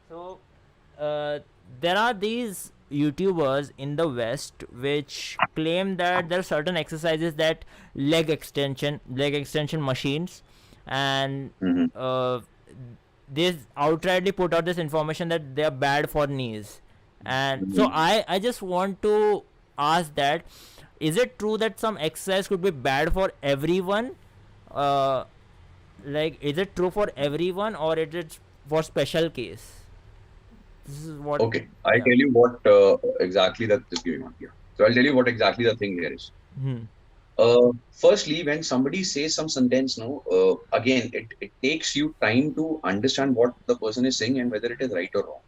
So, uh, there are these YouTubers in the West which claim that there are certain exercises that leg extension machines, and Mm-hmm. uh, they outrightly put out this information that they are bad for knees. And so Mm-hmm. I just want to ask that, is it true that some exercise could be bad for everyone? Uh, like, is it true for everyone, or is it for special case? This is what. Okay, I'll Yeah. tell you what exactly that is going on here. So I'll tell you what exactly the thing here is. Hmm. Firstly, when somebody says some sentence, no, again, it takes you time to understand what the person is saying and whether it is right or wrong.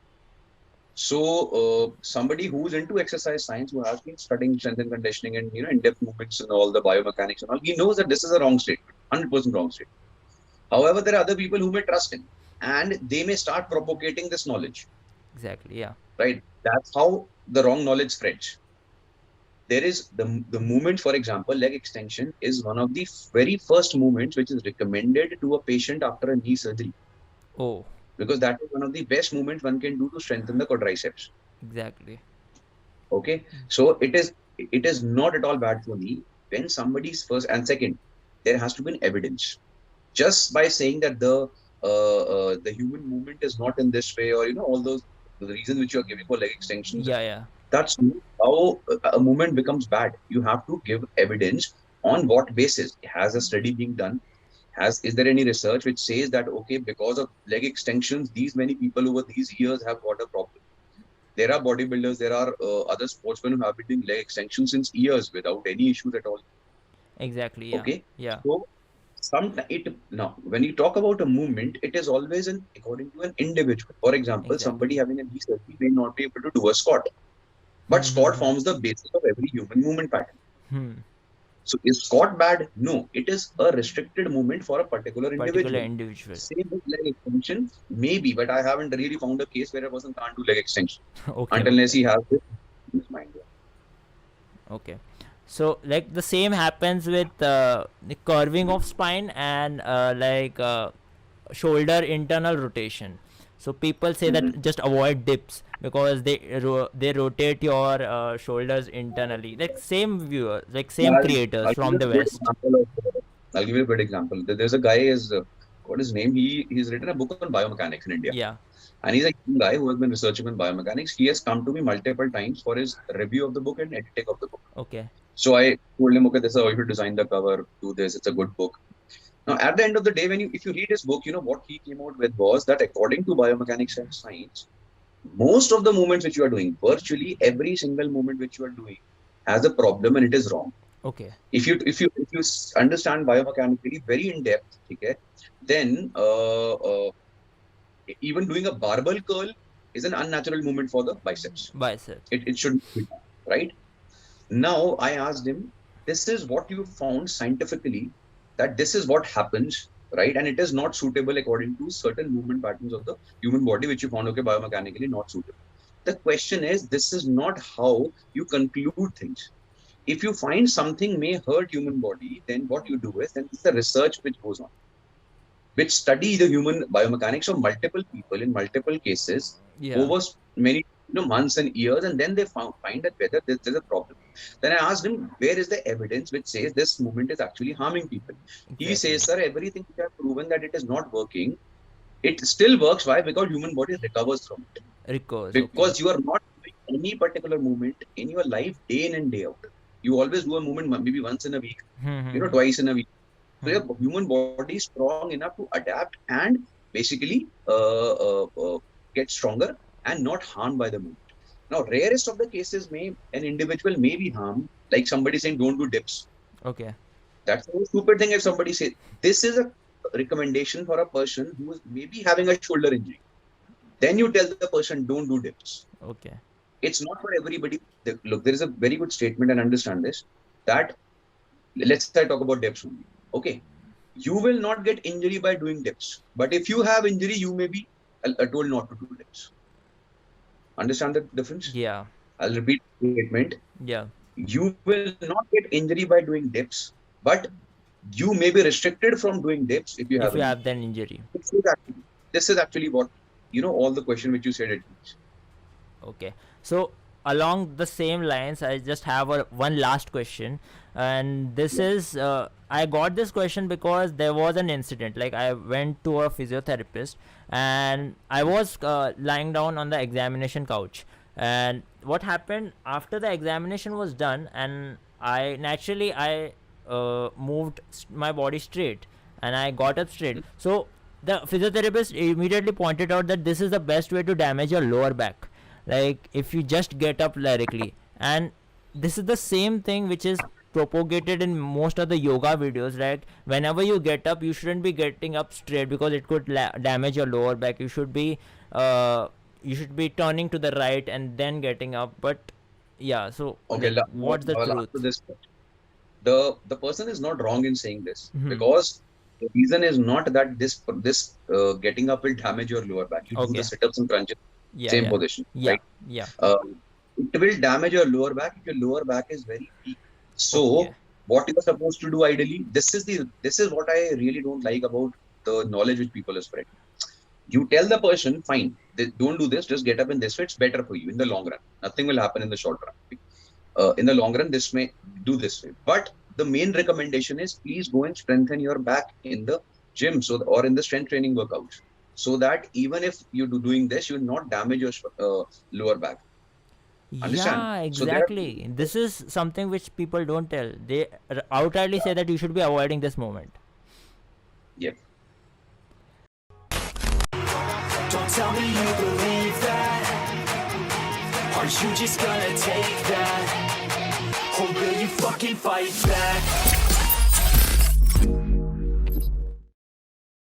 So, somebody who's into exercise science, who has been studying strength and conditioning and in-depth movements and all the biomechanics and all, he knows that this is a wrong statement, 100% wrong statement. However, there are other people who may trust him, and they may start propagating this knowledge, Exactly. Yeah. right? That's how the wrong knowledge spreads. There is the movement, for example, leg extension is one of the very first movements which is recommended to a patient after a knee surgery, Oh. because that is one of the best movements one can do to strengthen the quadriceps. Exactly. Okay, so it is not at all bad for knee when somebody's first and second. There has to be an evidence. Just by saying that the human movement is not in this way, or all those the reasons which you are giving for leg extensions, Yeah. Yeah. that's not how a movement becomes bad. You have to give evidence. On what basis? Has a study being done? Is there any research which says that, okay, because of leg extensions, these many people over these years have got a problem? There are bodybuilders, there are other sportsmen who have been doing leg extensions since years without any issues at all. Exactly. Yeah. Okay, Yeah. so now when you talk about a movement, it is always according to an individual. For example, Exactly. somebody having a knee surgery may not be able to do a squat, but Hmm. Hmm. squat Hmm. forms the basis of every human movement pattern. Hmm. So is squat bad? No, it is a restricted movement for a particular Particular individual. individual. Same with leg extension, maybe, but I haven't really found a case where a person can't do leg extension Okay. until unless Okay. he has this in his mind. Okay. So like the same happens with the curving of spine and shoulder internal rotation. So people say Mhm. that just avoid dips because they rotate your shoulders internally. Like same viewers, like Yeah, same creators I'll give from you the a good West. example I'll give you a good example. There's a guy is what his name? He's written a book on biomechanics in India, Yeah. and he's a young guy who has been researching on biomechanics. He has come to me multiple times for his review of the book and editing of the book. Okay. So I told him, okay, this is how you should design the cover. Do this. It's a good book. Now, at the end of the day, if you read his book, what he came out with was that according to biomechanics and science, most of the movements which you are doing, virtually every single movement which you are doing, has a problem and it is wrong. Okay. If you understand biomechanically very in depth, okay, then even doing a barbell curl is an unnatural movement for the biceps. Bicep. It shouldn't be done, right? Now I asked him, this is what you found scientifically, that this is what happens, right? And it is not suitable according to certain movement patterns of the human body, which you found, okay, biomechanically not suitable. The question is, this is not how you conclude things. If you find something may hurt human body, then what you do is, then it's the research which goes on, which study the human biomechanics of multiple people in multiple cases Yeah. over many months and years, and then they find that whether there's a problem. Then I asked him, where is the evidence which says this movement is actually harming people? He Exactly. says, sir, everything which have proven that it is not working, it still works. Why? Because human body recovers from it. Recurse. Okay. Because you are not doing any particular movement in your life day in and day out. You always do a movement maybe once in a week, Hmm. Hmm. Hmm. twice in a week. So Hmm. your human body is strong enough to adapt and basically get stronger and not harmed by the movement. Now, rarest of the cases may an individual may be harmed, like somebody saying don't do dips. Okay. That's a stupid thing if somebody says this is a recommendation for a person who is maybe having a shoulder injury. Then you tell the person don't do dips. Okay. It's not for everybody. Look, there is a very good statement and understand this, that let's say I talk about dips only. Okay, you will not get injury by doing dips, but if you have injury, you may be told not to do dips. Understand the difference? Yeah. I'll repeat the statement. Yeah. You will not get injury by doing dips, but you may be restricted from doing dips if you have If an you injury. have that injury. This is actually what. all the question which you said it means. Okay, so along the same lines, I just have one last question, and this is I got this question because there was an incident. Like, I went to a physiotherapist, and I was lying down on the examination couch, and what happened after the examination was done, and I moved my body straight, and I got up straight. So the physiotherapist immediately pointed out that this is the best way to damage your lower back, like if you just get up lyrically. And this is the same thing which is propagated in most of the yoga videos. Like, whenever you get up, you shouldn't be getting up straight because it could damage your lower back. You should be turning to the right and then getting up. But yeah, so Okay, like, what's the I'll truth? answer this question. The person is not wrong in saying this, Mhm. because the reason is not that this getting up will damage your lower back. You do Okay. the sit-ups and crunches, Yeah, same yeah, position, yeah, right? yeah. It will damage your lower back if your lower back is very weak. So Okay. what you're supposed to do ideally, this is what I really don't like about the knowledge which people are spreading. You tell the person, fine, don't do this, just get up in this way. It's better for you in the long run. Nothing will happen in the short run. In the long run, this may do this way. But the main recommendation is, please go and strengthen your back in the gym, or in the strength training workouts, so that even if you're doing this, you will not damage your lower back. Understand? Yeah, So there are, exactly. This is something which people don't tell. They outrightly say that you should be avoiding this moment. yeah. Don't tell me you believe that. Are you just gonna take that? Or will you fucking fight back?